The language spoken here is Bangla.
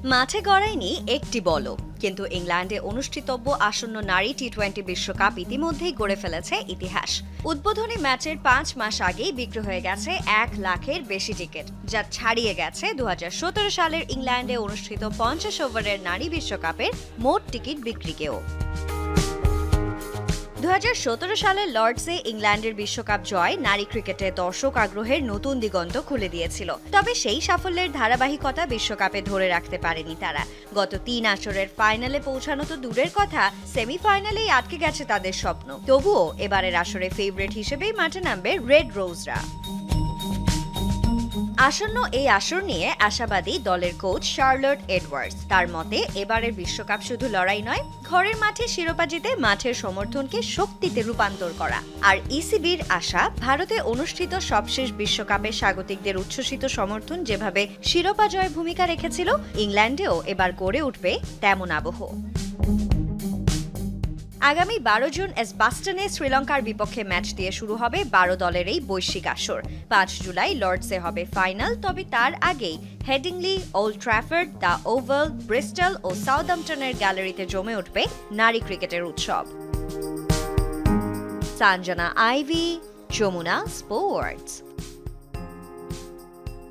মাঠে গড়ায়নি একটি বলও, কিন্তু ইংল্যান্ডে অনুষ্ঠিতব্য আসন্ন নারী টি-20 বিশ্বকাপ ইতিমধ্যেই গড়ে ফেলেছে ইতিহাস। উদ্বোধনী ম্যাচের 5 মাস আগেই বিক্রি হয়ে গেছে 1 লাখের বেশি টিকিট, যা ছাড়িয়ে গেছে 2017 সালের ইংল্যান্ডে অনুষ্ঠিত 50 ওভারের নারী বিশ্বকাপের মোট টিকিট বিক্রিকেও। 2017 সালে লর্ডসে ইংল্যান্ডের বিশ্বকাপ জয় নারী ক্রিকেটে দর্শক আগ্রহের নতুন দিগন্ত খুলে দিয়েছিল। তবে সেই সাফল্যের ধারাবাহিকতা বিশ্বকাপে ধরে রাখতে পারেনি তারা। গত 3 আসরের ফাইনালে পৌঁছানো তো দূরের কথা, সেমিফাইনালেই আটকে গেছে তাদের স্বপ্ন। তবুও এবারের আসরে ফেভারিট হিসেবেই মাঠে নামবে রেড রোজরা। আসন্ন এই আসর নিয়ে আশাবাদী দলের কোচ শার্লট এডওয়ার্ডস। তার মতে এবারের বিশ্বকাপ শুধু লড়াই নয়, ঘরের মাঠে শিরোপা জিতে মাঠের সমর্থনকে শক্তিতে রূপান্তর করা। আর ইসিবির আশা, ভারতে অনুষ্ঠিত সবশেষ বিশ্বকাপে স্বাগতিকদের উচ্ছ্বসিত সমর্থন যেভাবে শিরোপা জয়ে ভূমিকা রেখেছিল, ইংল্যান্ডেও এবার গড়ে উঠবে তেমন আবহ। আগামী 12 জুন এজবাস্টনে শ্রীলঙ্কার বিপক্ষে ম্যাচ দিয়ে শুরু হবে 12 দলের এই বৈশ্বিক আসর। 5 জুলাই লর্ডসে হবে ফাইনাল, তবে তার আগেই Headingley, Old Trafford, the Oval, Bristol ও সাউদাম্পটনের গ্যালারিতে জমে উঠবে নারী ক্রিকেটের উৎসব। সঞ্জনা আইভি, যমুনা স্পোর্টস।